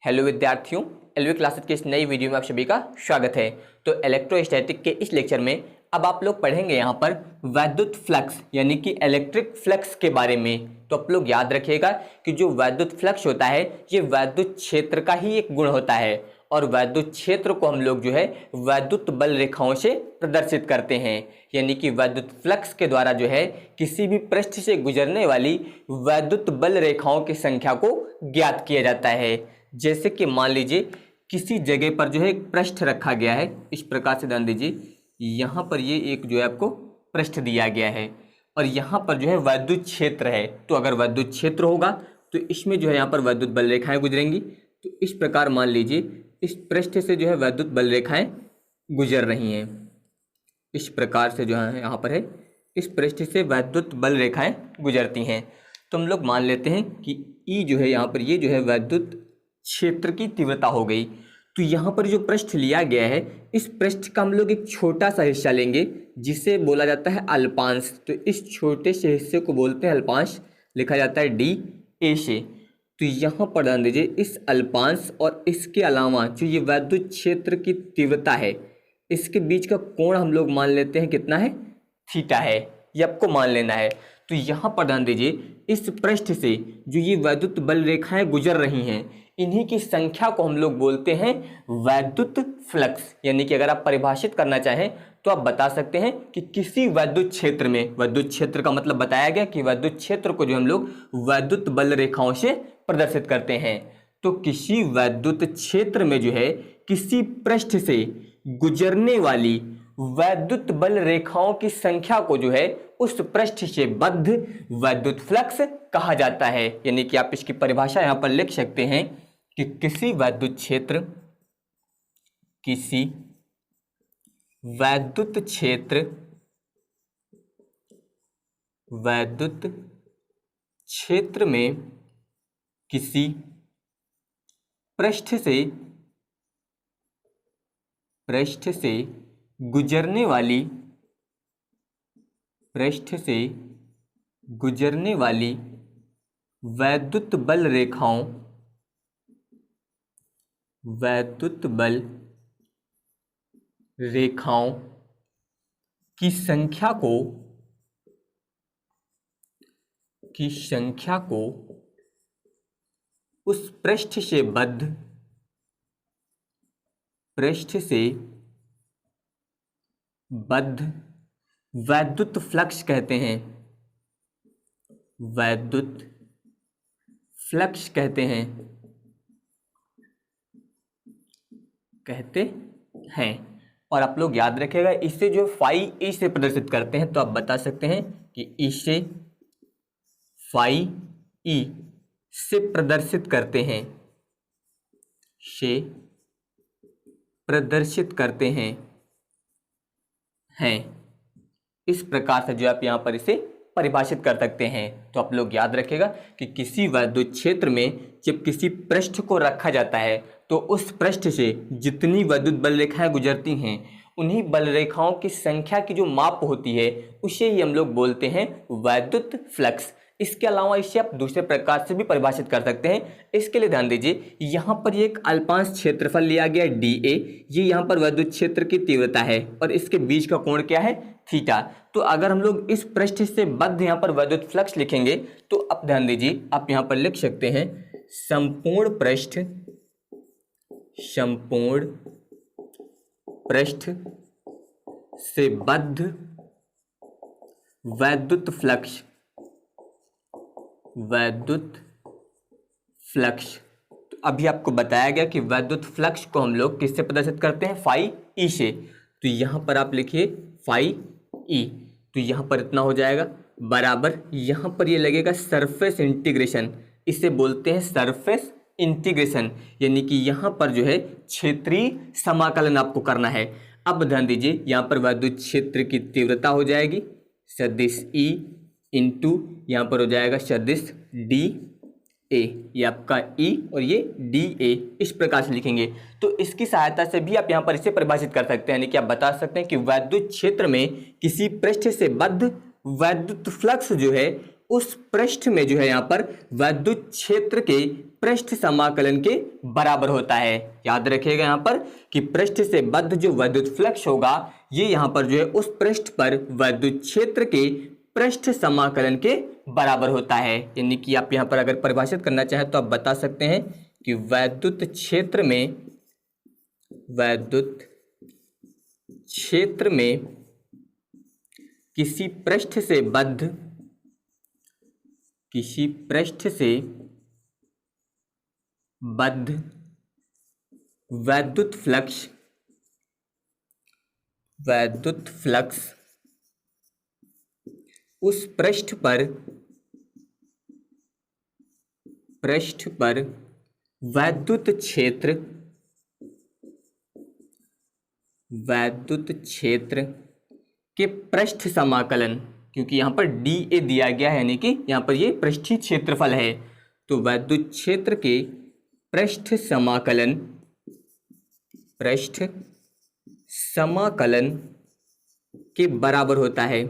Hello विद्यार्थियों, LV classes के इस नई वीडियो में आप सभी का स्वागत है। तो इलेक्ट्रोस्टैटिक के इस लेक्चर में अब आप लोग पढ़ेंगे यहाँ पर वैद्युत फ्लक्स यानी कि इलेक्ट्रिक फ्लक्स के बारे में। तो आप लोग याद रखिएगा कि जो वैद्युत फ्लक्स होता है ये वैद्युत क्षेत्र का ही एक गुण होता है और वैद्युत क्षेत्र को हम लोग जो है वैद्युत बल रेखाओं से प्रदर्शित करते हैं। यानी कि वैद्युत फ्लक्स के द्वारा जो है किसी भी पृष्ठ से गुजरने वाली वैद्युत बल रेखाओं की संख्या को ज्ञात किया जाता है। जैसे कि मान लीजिए किसी जगह पर जो है एक पृष्ठ रखा गया है, इस प्रकार से ध्यान दीजिए, यहाँ पर ये एक जो है आपको पृष्ठ दिया गया है और यहाँ पर जो है वैद्युत क्षेत्र है। तो अगर वैद्युत क्षेत्र होगा तो इसमें जो है यहाँ पर वैद्युत बल रेखाएं गुजरेंगी। तो इस प्रकार मान लीजिए इस पृष्ठ से जो है वैद्युत बल रेखाएं गुजर रही हैं। इस प्रकार से जो है यहाँ पर है इस पृष्ठ से वैद्युत बल रेखाएं गुजरती हैं। तो हम लोग मान लेते हैं कि ई जो है यहाँ पर ये जो है वैद्युत क्षेत्र की तीव्रता हो गई। तो यहाँ पर जो पृष्ठ लिया गया है इस पृष्ठ का हम लोग एक छोटा सा हिस्सा लेंगे जिसे बोला जाता है अल्पांश। तो इस छोटे से हिस्से को बोलते हैं अल्पांश, लिखा जाता है डी ए से। तो यहाँ पर ध्यान दीजिए इस अल्पांश और इसके अलावा जो ये वैद्युत क्षेत्र की तीव्रता है इसके बीच का कोण हम लोग मान लेते हैं कितना है, थीटा है। ये आपको मान लेना है। तो यहाँ पर ध्यान दीजिए इस पृष्ठ से जो ये वैद्युत बल रेखाएं गुजर रही हैं इन्हीं की संख्या को हम लोग बोलते हैं वैद्युत फ्लक्स। यानी कि अगर आप परिभाषित करना चाहें तो आप बता सकते हैं कि किसी वैद्युत क्षेत्र में, वैद्युत क्षेत्र का मतलब बताया गया कि वैद्युत क्षेत्र को जो हम लोग वैद्युत बल रेखाओं से प्रदर्शित करते हैं। तो किसी वैद्युत क्षेत्र में जो है किसी पृष्ठ से गुजरने वाली वैद्युत बल रेखाओं की संख्या को जो है उस पृष्ठ से बद्ध वैद्युत फ्लक्स कहा जाता है। यानी कि आप इसकी परिभाषा यहां पर लिख सकते हैं कि किसी वैद्युत क्षेत्र में किसी पृष्ठ से गुजरने वाली वैद्युत बल रेखाओं की संख्या को उस पृष्ठ से बद्ध वैद्युत फ्लक्स कहते हैं। वैद्युत फ्लक्स कहते हैं। और आप लोग याद रखिएगा इसे जो फाई ई से प्रदर्शित करते हैं। तो आप बता सकते हैं कि इसे फाई ई से प्रदर्शित करते हैं। इस प्रकार से जो आप यहाँ पर इसे परिभाषित कर सकते हैं। तो आप लोग याद रखिएगा कि किसी वैद्युत क्षेत्र में जब किसी पृष्ठ को रखा जाता है तो उस पृष्ठ से जितनी वैद्युत बल रेखाएं गुजरती हैं उन्हीं बल रेखाओं की संख्या की जो माप होती है उसे ही हम लोग बोलते हैं वैद्युत फ्लक्स। इसके अलावा इसे आप दूसरे प्रकार से भी परिभाषित कर सकते हैं। इसके लिए ध्यान दीजिए यहाँ पर ये एक अल्पांश क्षेत्रफल लिया गया डी ए, ये यहाँ पर वैद्युत क्षेत्र की तीव्रता है और इसके बीच का कोण क्या है, थीटा। तो अगर हम लोग इस पृष्ठ से बद्ध यहाँ पर वैद्युत फ्लक्स लिखेंगे तो अब ध्यान दीजिए आप यहाँ पर लिख सकते हैं संपूर्ण पृष्ठ से बद्ध वैद्युत फ्लक्स। तो अभी आपको बताया गया कि वैद्युत फ्लक्स को हम लोग किससे प्रदर्शित करते हैं, फाई ई से। तो यहाँ पर आप लिखिए फाई ई। तो यहाँ पर इतना हो जाएगा बराबर, यहाँ पर ये लगेगा सरफेस इंटीग्रेशन, इसे बोलते हैं सरफेस इंटीग्रेशन। यानी कि यहाँ पर जो है क्षेत्रीय समाकलन आपको करना है। अब ध्यान दीजिए यहाँ पर वैद्युत क्षेत्र की तीव्रता हो जाएगी सदिश ई इंटू यहाँ पर हो जाएगा सदिश डी ए। ये आपका ई और ये डी ए इस प्रकार से लिखेंगे। तो इसकी सहायता से भी आप यहाँ पर इसे परिभाषित कर सकते हैं। यानी कि आप बता सकते हैं कि वैद्युत क्षेत्र में किसी पृष्ठ से बद्ध वैद्युत फ्लक्स जो है उस पृष्ठ में जो है यहाँ पर वैद्युत क्षेत्र के पृष्ठ समाकलन के बराबर होता है। याद रखिएगा यहाँ पर कि पृष्ठ से बद्ध जो वैद्युत फ्लक्स होगा ये यहाँ पर जो है उस पृष्ठ पर वैद्युत क्षेत्र के पृष्ठ समाकलन के बराबर होता है। यानी कि आप यहाँ पर अगर परिभाषित करना चाहें तो आप बता सकते हैं कि वैद्युत क्षेत्र में किसी पृष्ठ से बद्ध वैद्युत फ्लक्स उस पृष्ठ पर वैद्युत क्षेत्र के पृष्ठ समाकलन, क्योंकि यहाँ पर dA दिया गया है यानी कि यहाँ पर ये पृष्ठीय क्षेत्रफल है, तो वैद्युत क्षेत्र के पृष्ठ समाकलन के बराबर होता है।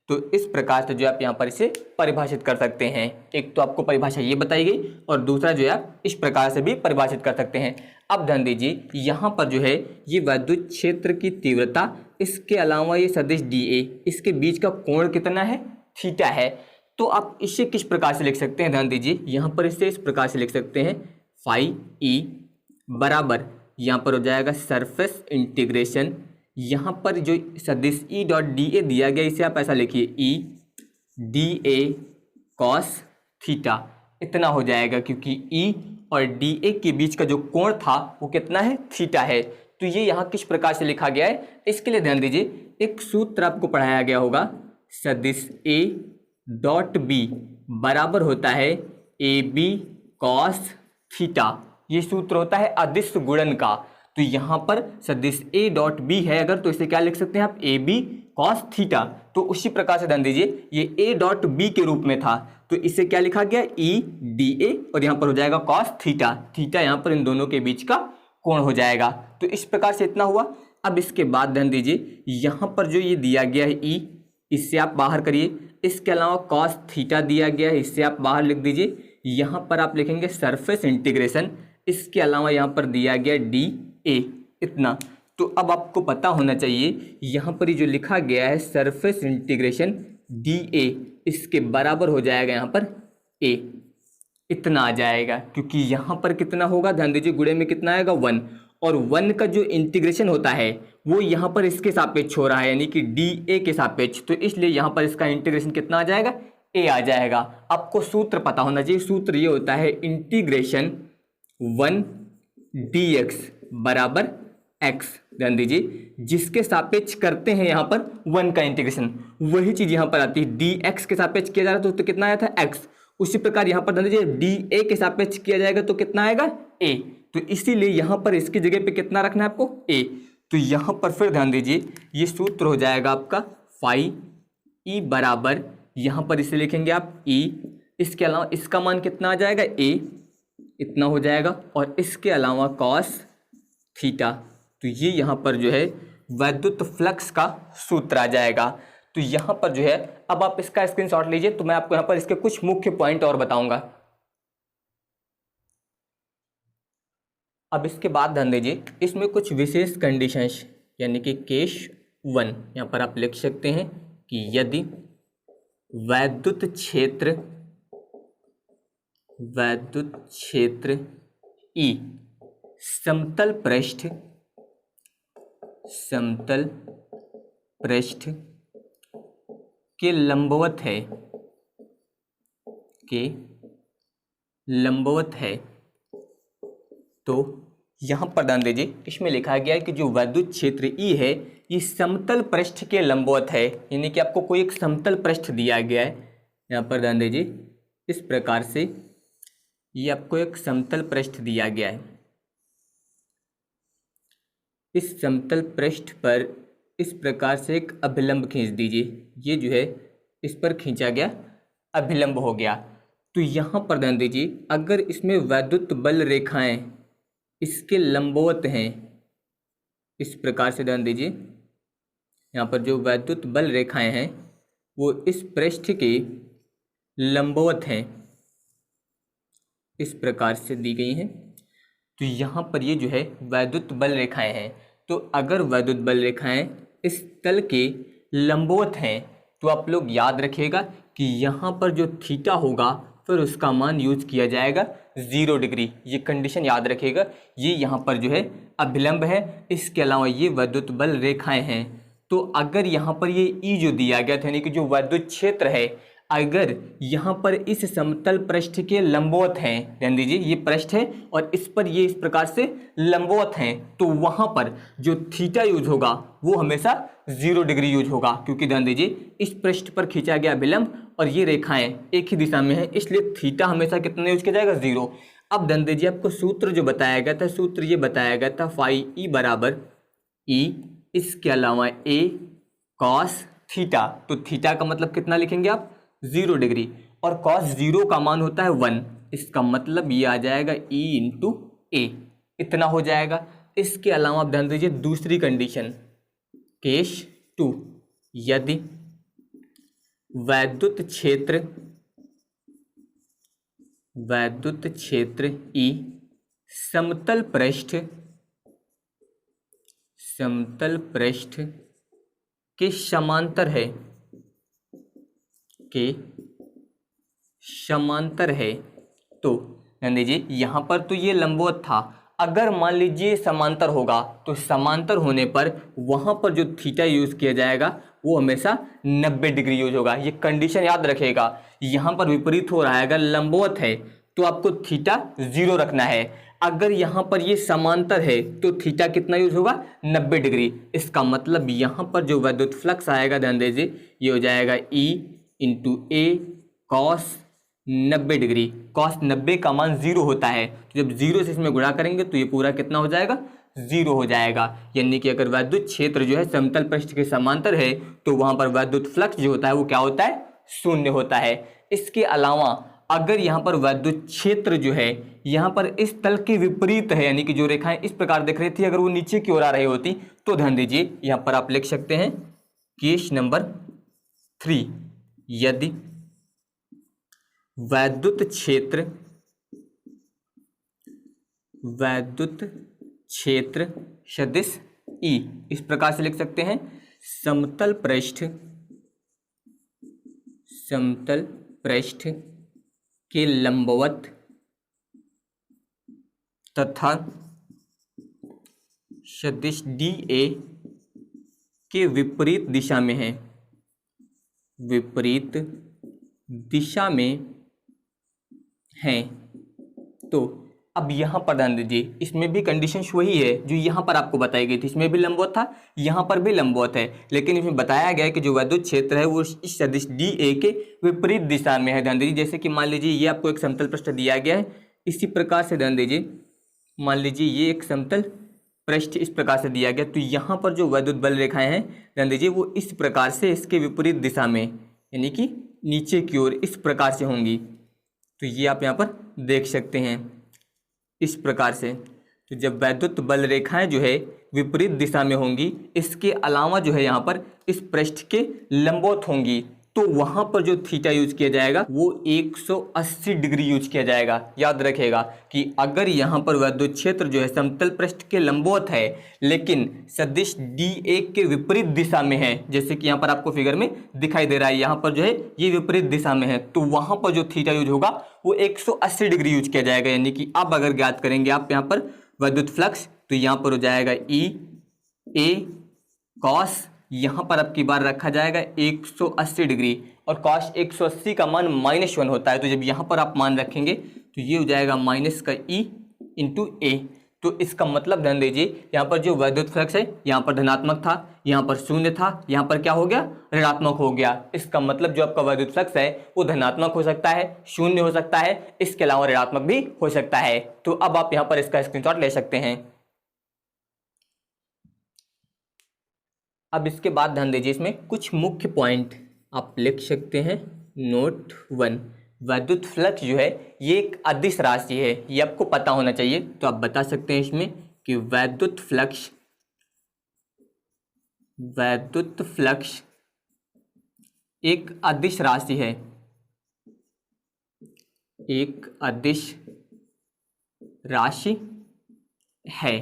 तो इस प्रकार से जो आप यहाँ पर इसे परिभाषित कर सकते हैं। एक तो आपको परिभाषा ये बताई गई और दूसरा जो है आप इस प्रकार से भी परिभाषित कर सकते हैं। अब ध्यान दीजिए यहाँ पर जो है ये वैद्युत क्षेत्र की तीव्रता, इसके अलावा ये सदिश dA, इसके बीच का कोण कितना है, थीटा है। तो आप इसे किस प्रकार से लिख सकते हैं, ध्यान दीजिए यहाँ पर इसे इस प्रकार से लिख सकते हैं फाई E बराबर यहाँ पर हो जाएगा सरफेस इंटीग्रेशन, यहाँ पर जो सदिश E डॉट dA दिया गया इसे आप ऐसा लिखिए E dA cos थीटा, इतना हो जाएगा क्योंकि E और dA के बीच का जो कोण था वो कितना है, थीटा है। तो ये यहाँ किस प्रकार से लिखा गया है, इसके लिए ध्यान दीजिए एक सूत्र आपको पढ़ाया गया होगा, सदिश A डॉट B बराबर होता है AB cos थीटा। ये सूत्र होता है अदिश गुणन का। तो यहाँ पर सदिश A डॉट B है अगर, तो इसे क्या लिख सकते हैं आप, AB cos थीटा। तो उसी प्रकार से ध्यान दीजिए ये A डॉट B के रूप में था तो इसे क्या लिखा गया, E dA और यहाँ पर हो जाएगा cos थीटा। थीटा यहाँ पर इन दोनों के बीच का कोण हो जाएगा। तो इस प्रकार से इतना हुआ। अब इसके बाद ध्यान दीजिए यहाँ पर जो ये दिया गया है E, इससे आप बाहर करिए। इसके अलावा cos थीटा दिया गया है, इससे आप बाहर लिख दीजिए। यहाँ पर आप लिखेंगे सरफेस इंटीग्रेशन, इसके अलावा यहाँ पर दिया गया dA, इतना। तो अब आपको पता होना चाहिए यहाँ पर जो लिखा गया है सरफेस इंटीग्रेशन dA, इसके बराबर हो जाएगा यहाँ पर A, इतना आ जाएगा। क्योंकि यहाँ पर कितना होगा, ध्यान दीजिए गुणे में कितना आएगा 1, और 1 का जो इंटीग्रेशन होता है वो यहाँ पर इसके सापेक्ष हो रहा है यानी कि dA के सापेक्ष, तो इसलिए यहाँ पर इसका इंटीग्रेशन कितना आ जाएगा, A आ जाएगा। आपको सूत्र पता होना चाहिए, सूत्र ये होता है इंटीग्रेशन 1 dx बराबर x। ध्यान दीजिए जिसके सापेक्ष करते हैं यहाँ पर 1 का इंटीग्रेशन, वही चीज यहाँ पर आती है। dx के सापेक्ष किया जा रहा तो कितना आया था x, उसी प्रकार यहाँ पर ध्यान दीजिए dA के सापेक्ष किया जाएगा तो कितना आएगा A। तो इसीलिए यहाँ पर इसकी जगह पे कितना रखना है आपको, A। तो यहाँ पर फिर ध्यान दीजिए ये सूत्र हो जाएगा आपका फाई E बराबर, यहाँ पर इसे लिखेंगे आप E, इसके अलावा इसका मान कितना आ जाएगा A, इतना हो जाएगा, और इसके अलावा cos थीटा। तो ये यहाँ पर जो है वैद्युत फ्लक्स का सूत्र आ जाएगा। तो यहाँ पर जो है अब आप इसका स्क्रीनशॉट लीजिए, तो मैं आपको यहाँ पर इसके कुछ मुख्य पॉइंट और बताऊंगा। अब इसके बाद ध्यान दीजिए इसमें कुछ विशेष कंडीशंस यानी कि केस 1 यहाँ पर आप लिख सकते हैं कि यदि वैद्युत क्षेत्र E समतल पृष्ठ के लंबवत है तो यहाँ पर ध्यान दीजिए इसमें लिखा गया है कि जो वैद्युत क्षेत्र E है ये समतल पृष्ठ के लंबवत है, यानी कि आपको कोई एक समतल पृष्ठ दिया गया है। यहाँ पर ध्यान दीजिए इस प्रकार से ये आपको एक समतल पृष्ठ दिया गया है। इस समतल पृष्ठ पर इस प्रकार से एक अभिलंब खींच दीजिए, ये जो है इस पर खींचा गया अभिलंब हो गया। तो यहाँ पर ध्यान दीजिए अगर इसमें वैद्युत बल रेखाएं इसके लंबवत हैं इस प्रकार से ध्यान दीजिए, यहाँ पर जो वैद्युत बल रेखाएं हैं वो इस पृष्ठ के लंबवत हैं, इस प्रकार से दी गई हैं। तो यहाँ पर ये जो है वैद्युत बल रेखाएं हैं। तो अगर वैद्युत बल रेखाएं इस तल के लंबवत हैं तो आप लोग याद रखिएगा कि यहाँ पर जो थीटा होगा फिर उसका मान यूज किया जाएगा 0 डिग्री। ये कंडीशन याद रखिएगा। ये यहाँ पर जो है अभिलंब है, इसके अलावा ये वैद्युत बल रेखाएं हैं। तो अगर यहाँ पर ये ई जो दिया गया था यानी कि जो वैद्युत क्षेत्र है अगर यहाँ पर इस समतल पृष्ठ के लंबवत हैं, ध्यान दीजिए ये पृष्ठ है और इस पर ये इस प्रकार से लंबवत हैं, तो वहाँ पर जो थीटा यूज होगा वो हमेशा 0 डिग्री यूज होगा, क्योंकि ध्यान दीजिए इस पृष्ठ पर खींचा गया विलंब और ये रेखाएं एक ही दिशा में है, इसलिए थीटा हमेशा कितना यूज किया जाएगा 0। अब ध्यान दीजिए आपको सूत्र जो बताया गया था, सूत्र ये बताया गया था फाई ई बराबर ई, इसके अलावा ए कॉस थीटा। तो थीटा का मतलब कितना लिखेंगे आप 0 डिग्री, और कॉस 0 का मान होता है 1, इसका मतलब ये आ जाएगा ई इंटू ए, इतना हो जाएगा। इसके अलावा आप ध्यान दीजिए दूसरी कंडीशन केस 2, यदि वैद्युत क्षेत्र ई समतल पृष्ठ के समांतर है, तो ध्यान दीजिए यहाँ पर तो ये लंबवत था, अगर मान लीजिए समांतर होगा तो समांतर होने पर वहाँ पर जो थीटा यूज किया जाएगा वो हमेशा 90 डिग्री यूज होगा। ये कंडीशन याद रखिएगा। यहाँ पर विपरीत हो रहा है, अगर लंबवत है तो आपको थीटा 0 रखना है, अगर यहाँ पर ये समांतर है तो थीटा कितना यूज होगा 90 डिग्री। इसका मतलब यहाँ पर जो वैद्युत फ्लक्स आएगा ध्यान दीजिए ये हो जाएगा ई इंटू ए कॉस 90 डिग्री। कॉस 90 का मान 0 होता है, तो जब 0 से इसमें गुणा करेंगे तो ये पूरा कितना हो जाएगा 0 हो जाएगा। यानी कि अगर वैद्युत क्षेत्र जो है समतल पृष्ठ के समांतर है तो वहां पर वैद्युत फ्लक्स जो होता है वो क्या होता है 0 होता है। इसके अलावा अगर यहाँ पर वैद्युत क्षेत्र जो है यहाँ पर इस तल के विपरीत है, यानी कि जो रेखाएं इस प्रकार दिख रही थी अगर वो नीचे की ओर आ रही होती तो ध्यान दीजिए यहाँ पर आप लिख सकते हैं केस नंबर 3, यदि वैद्युत क्षेत्र सदिश ई, इस प्रकार से लिख सकते हैं समतल पृष्ठ के लंबवत तथा सदिश डी ए के विपरीत दिशा में है, तो अब यहाँ पर ध्यान दीजिए इसमें भी कंडीशन वही है जो यहाँ पर आपको बताई गई थी, इसमें भी लंबवत था यहाँ पर भी लंबवत है, लेकिन इसमें बताया गया है कि जो वैद्युत क्षेत्र है वो इस सदिश डी ए के विपरीत दिशा में है। ध्यान दीजिए जैसे कि मान लीजिए ये आपको एक समतल पृष्ठ दिया गया है, इसी प्रकार से ध्यान दीजिए मान लीजिए ये एक समतल पृष्ठ इस प्रकार से दिया गया, तो यहाँ पर जो वैद्युत बल रेखाएं हैं ध्यान दीजिए वो इस प्रकार से इसके विपरीत दिशा में यानी कि नीचे की ओर इस प्रकार से होंगी। तो ये आप यहाँ पर देख सकते हैं इस प्रकार से। तो जब वैद्युत बल रेखाएं जो है विपरीत दिशा में होंगी, इसके अलावा जो है यहाँ पर इस पृष्ठ के लंबवत होंगी, तो वहां पर जो थीटा यूज किया जाएगा वो 180 डिग्री यूज किया जाएगा। याद रखेगा कि अगर यहाँ पर वैद्युत क्षेत्र जो है समतल पृष्ठ के लंबवत है लेकिन सदिश D1 के विपरीत दिशा में है, जैसे कि यहाँ पर आपको फिगर में दिखाई दे रहा है, यहाँ पर जो है ये विपरीत दिशा में है, तो वहां पर जो थीटा यूज होगा वो 180 डिग्री यूज किया जाएगा। यानी कि अब अगर ज्ञात करेंगे आप यहाँ पर वैद्युत फ्लक्स, तो यहाँ पर हो जाएगा ई ए कॉस, यहाँ पर अब की बार रखा जाएगा 180 डिग्री, और कॉस 180 का मान -1 होता है, तो जब यहाँ पर आप मान रखेंगे तो ये हो जाएगा माइनस का ई इंटू ए। तो इसका मतलब ध्यान दीजिए यहाँ पर जो वैद्युत फ्लक्स है यहाँ पर धनात्मक था, यहाँ पर शून्य था, यहाँ पर क्या हो गया ऋणात्मक हो गया। इसका मतलब जो आपका वैद्युत फ्लक्स है वो धनात्मक हो सकता है, शून्य हो सकता है, इसके अलावा ऋणात्मक भी हो सकता है। तो अब आप यहाँ पर इसका स्क्रीनशॉट ले सकते हैं। अब इसके बाद ध्यान दीजिए इसमें कुछ मुख्य पॉइंट आप लिख सकते हैं। नोट 1, वैद्युत फ्लक्स जो है ये एक अदिश राशि है, ये आपको पता होना चाहिए। तो आप बता सकते हैं इसमें कि वैद्युत फ्लक्स वैद्युत फ्लक्स एक अदिश राशि है, एक अदिश राशि है।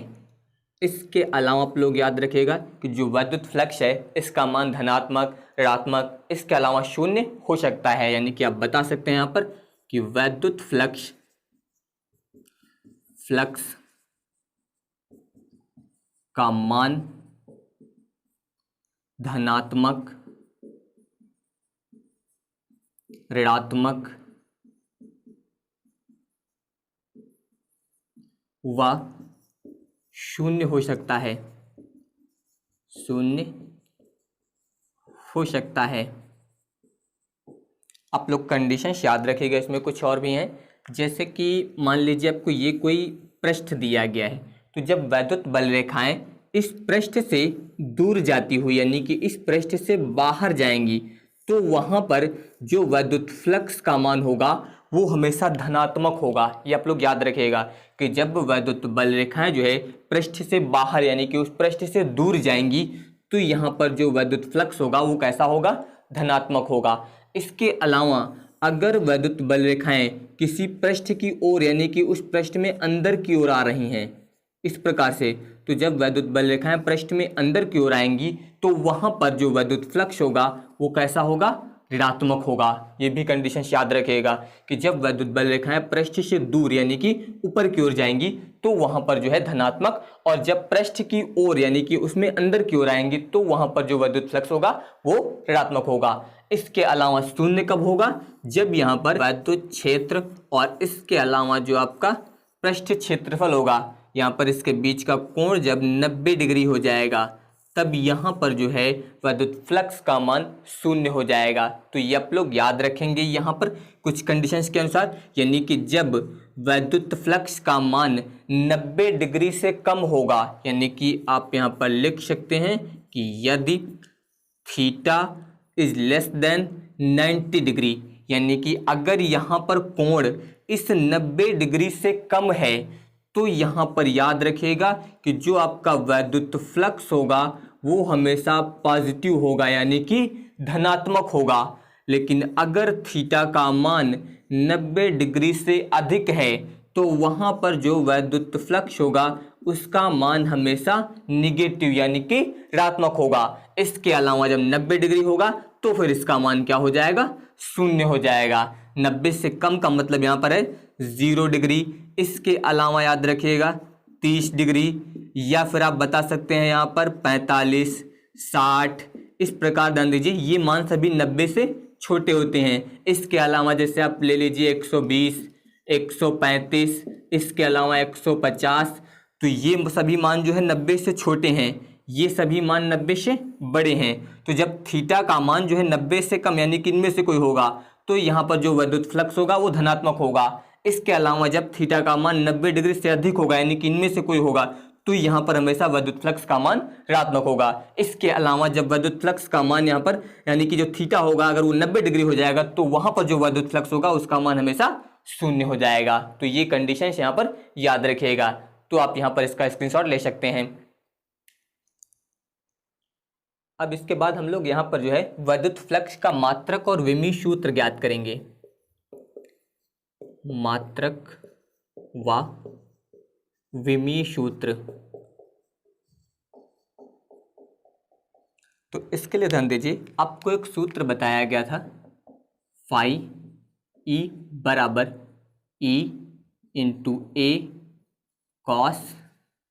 इसके अलावा आप लोग याद रखिएगा कि जो वैद्युत फ्लक्स है इसका मान धनात्मक, ऋणात्मक, इसके अलावा शून्य हो सकता है। यानी कि आप बता सकते हैं यहाँ पर कि वैद्युत फ्लक्स का मान धनात्मक, ऋणात्मक व शून्य हो सकता है, शून्य हो सकता है। आप लोग कंडीशंस याद रखिएगा, इसमें कुछ और भी हैं। जैसे कि मान लीजिए आपको ये कोई पृष्ठ दिया गया है, तो जब वैद्युत बल रेखाएं इस पृष्ठ से दूर जाती हुई यानी कि इस पृष्ठ से बाहर जाएंगी, तो वहाँ पर जो वैद्युत फ्लक्स का मान होगा वो हमेशा धनात्मक होगा। ये आप लोग याद रखिएगा कि जब वैद्युत बल रेखाएं जो है पृष्ठ से बाहर यानी कि उस पृष्ठ से दूर जाएंगी, तो यहाँ पर जो वैद्युत फ्लक्स होगा वो कैसा होगा, धनात्मक होगा। इसके अलावा अगर वैद्युत बल रेखाएं किसी पृष्ठ की ओर यानी कि उस पृष्ठ में अंदर की ओर आ रही हैं इस प्रकार से, तो जब वैद्युत बल रेखाएं पृष्ठ में अंदर की ओर आएंगी तो वहां पर जो वैद्युत फ्लक्स होगा वो कैसा होगा, ऋणात्मक होगा। ये भी कंडीशन याद रखिएगा कि जब वैद्युत बल रेखाएं पृष्ठ से दूर यानी कि ऊपर की ओर जाएंगी तो वहां पर जो है धनात्मक, और जब पृष्ठ की ओर यानी कि उसमें अंदर की ओर आएंगी तो वहां पर जो वैद्युत फ्लक्स होगा वो ऋणात्मक होगा। इसके अलावा शून्य कब होगा, जब यहाँ पर वैद्युत क्षेत्र और इसके अलावा जो आपका पृष्ठ क्षेत्रफल होगा, यहाँ पर इसके बीच का कोण जब 90 डिग्री हो जाएगा, तब यहाँ पर जो है वैद्युत फ्लक्स का मान शून्य हो जाएगा। तो ये आप लोग याद रखेंगे यहाँ पर कुछ कंडीशंस के अनुसार, यानी कि जब वैद्युत फ्लक्स का मान 90 डिग्री से कम होगा, यानी कि आप यहाँ पर लिख सकते हैं कि यदि theta is less than 90 degree, यानी कि अगर यहाँ पर कोण इस 90 डिग्री से कम है, तो यहाँ पर याद रखिएगा कि जो आपका वैद्युत फ्लक्स होगा वो हमेशा पॉजिटिव होगा यानी कि धनात्मक होगा। लेकिन अगर थीटा का मान 90 डिग्री से अधिक है तो वहाँ पर जो वैद्युत फ्लक्स होगा उसका मान हमेशा निगेटिव यानी कि ऋणात्मक होगा। इसके अलावा जब 90 डिग्री होगा तो फिर इसका मान क्या हो जाएगा, शून्य हो जाएगा। 90 से कम का मतलब यहाँ पर है 0 डिग्री। इसके अलावा याद रखिएगा 30 डिग्री, या फिर आप बता सकते हैं यहाँ पर 45, 60, इस प्रकार ध्यान दीजिए ये मान सभी 90 से छोटे होते हैं। इसके अलावा जैसे आप ले लीजिए 120, 135, इसके अलावा 150, तो ये सभी मान जो है 90 से छोटे हैं, ये सभी मान 90 से बड़े हैं। तो जब थीटा का मान जो है 90 से कम यानी कि इनमें से कोई होगा तो यहाँ पर जो वैद्युत फ्लक्स होगा वो धनात्मक होगा। इसके अलावा जब थीटा का मान 90 डिग्री से अधिक होगा यानी कि इनमें से कोई होगा तो यहाँ पर हमेशा वैद्युत फ्लक्स का मान ऋणात्मक होगा। इसके अलावा जब वैद्युत फ्लक्स का मान यहाँ पर यानी कि जो थीटा होगा अगर वो 90 डिग्री हो जाएगा तो वहाँ पर जो वैद्युत फ्लक्स होगा उसका मान हमेशा शून्य हो जाएगा। तो ये कंडीशन यहाँ पर याद रखिएगा। तो आप यहाँ पर इसका स्क्रीनशॉट ले सकते हैं। अब इसके बाद हम लोग यहाँ पर जो है वैद्युत फ्लक्स का मात्रक और विमीय सूत्र ज्ञात करेंगे। मात्रक व विमीय सूत्र, तो इसके लिए ध्यान दीजिए आपको एक सूत्र बताया गया था, फाई ई बराबर ई इंटू ए कॉस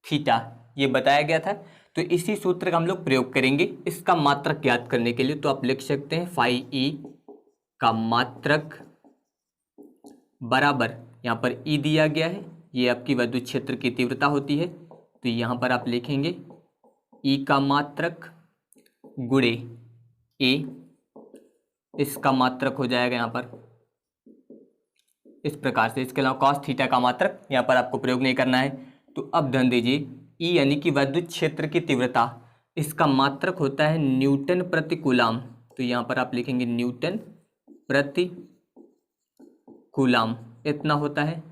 थीटा, ये बताया गया था। तो इसी सूत्र का हम लोग प्रयोग करेंगे इसका मात्रक ज्ञात करने के लिए। तो आप लिख सकते हैं फाई ई का मात्रक बराबर, यहाँ पर ई दिया गया है, ये आपकी वैद्युत क्षेत्र की तीव्रता होती है, तो यहाँ पर आप लिखेंगे ई का मात्रक गुणे ए, इसका मात्रक हो जाएगा यहाँ पर इस प्रकार से। इसके अलावा कॉस थीटा का मात्रक यहाँ पर आपको प्रयोग नहीं करना है। तो अब ध्यान दीजिए ई यानी कि वैद्युत क्षेत्र की तीव्रता, इसका मात्रक होता है न्यूटन प्रति कूलाम, तो यहाँ पर आप लिखेंगे न्यूटन प्रति कूलाम, इतना होता है।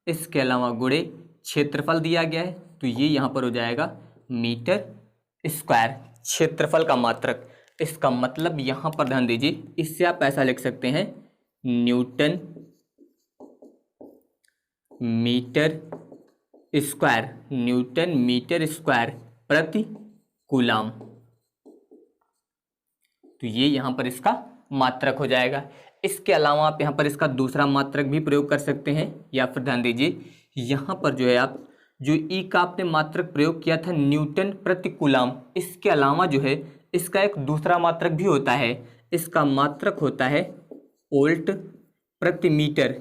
इसके अलावा गुणे क्षेत्रफल दिया गया है तो ये यहाँ पर हो जाएगा मीटर स्क्वायर। क्षेत्रफल का मात्रक। इसका मतलब यहाँ पर ध्यान दीजिए, इससे आप ऐसा लिख सकते हैं newton metre square, newton metre square प्रति कूलाम। तो ये यहाँ पर इसका मात्रक हो जाएगा। इसके अलावा आप यहाँ पर इसका दूसरा मात्रक भी प्रयोग कर सकते हैं, या फिर ध्यान दीजिए यहाँ पर जो है आप जो ई का आपने मात्रक प्रयोग किया था न्यूटन प्रति कूलाम, इसके अलावा जो है इसका एक दूसरा मात्रक भी होता है। इसका मात्रक होता है वोल्ट प्रति मीटर।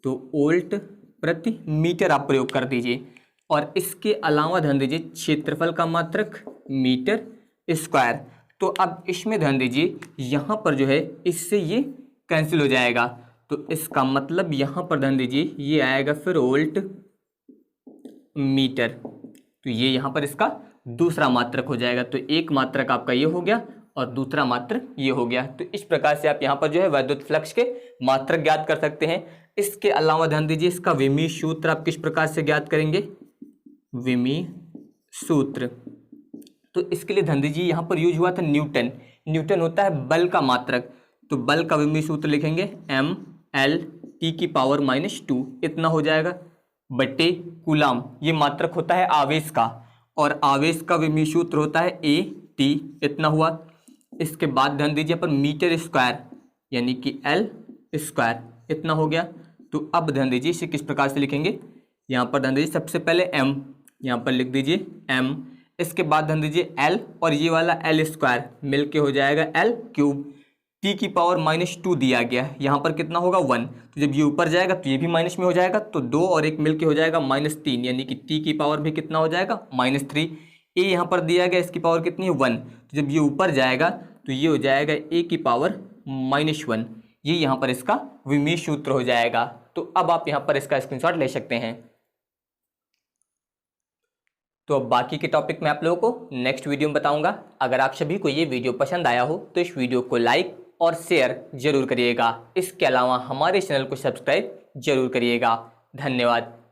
तो वोल्ट प्रति मीटर आप प्रयोग कर दीजिए। और इसके अलावा ध्यान दीजिए क्षेत्रफल का मात्रक मीटर स्क्वायर। तो अब इसमें ध्यान दीजिए यहाँ पर जो है इससे ये कैंसिल हो जाएगा। तो इसका मतलब यहाँ पर ध्यान दीजिए ये आएगा फिर वोल्ट मीटर। तो ये यहाँ पर इसका दूसरा मात्रक हो जाएगा। तो एक मात्रक आपका ये हो गया और दूसरा मात्रक ये हो गया। तो इस प्रकार से आप यहाँ पर जो है वैद्युत फ्लक्स के मात्रक ज्ञात कर सकते हैं। इसके अलावा ध्यान दीजिए इसका विमीय सूत्र आप किस प्रकार से ज्ञात करेंगे, विमीय सूत्र। तो इसके लिए ध्यान दीजिए यहाँ पर यूज हुआ था न्यूटन। न्यूटन होता है बल का मात्रक। तो बल का विमीय सूत्र लिखेंगे mL(T⁻²) इतना हो जाएगा बटे कूलाम। ये मात्रक होता है आवेश का, और आवेश का विमीय सूत्र होता है AT, इतना हुआ। इसके बाद ध्यान दीजिए पर मीटर स्क्वायर यानी कि L स्क्वायर, इतना हो गया। तो अब ध्यान दीजिए इसे किस प्रकार से लिखेंगे, यहाँ पर ध्यान दीजिए सबसे पहले m, यहाँ पर लिख दीजिए m। इसके बाद ध्यान दीजिए L और ये वाला L स्क्वायर मिलके हो जाएगा L³ T⁻² दिया गया। यहाँ पर कितना होगा 1। तो जब ये ऊपर जाएगा तो ये भी माइनस में हो जाएगा। तो 2 और 1 मिलके हो जाएगा -3, यानी कि T की पावर भी कितना हो जाएगा -3। A यहाँ पर दिया गया, इसकी पावर कितनी है 1। तो जब ये ऊपर जाएगा तो ये हो जाएगा A की पावर -1। ये यहाँ पर इसका विमीय सूत्र हो जाएगा। तो अब आप यहाँ पर इसका स्क्रीनशॉट ले सकते हैं। तो अब बाकी के टॉपिक मैं आप लोगों को नेक्स्ट वीडियो में बताऊंगा। अगर आप सभी को ये वीडियो पसंद आया हो तो इस वीडियो को लाइक और शेयर जरूर करिएगा। इसके अलावा हमारे चैनल को सब्सक्राइब जरूर करिएगा। धन्यवाद।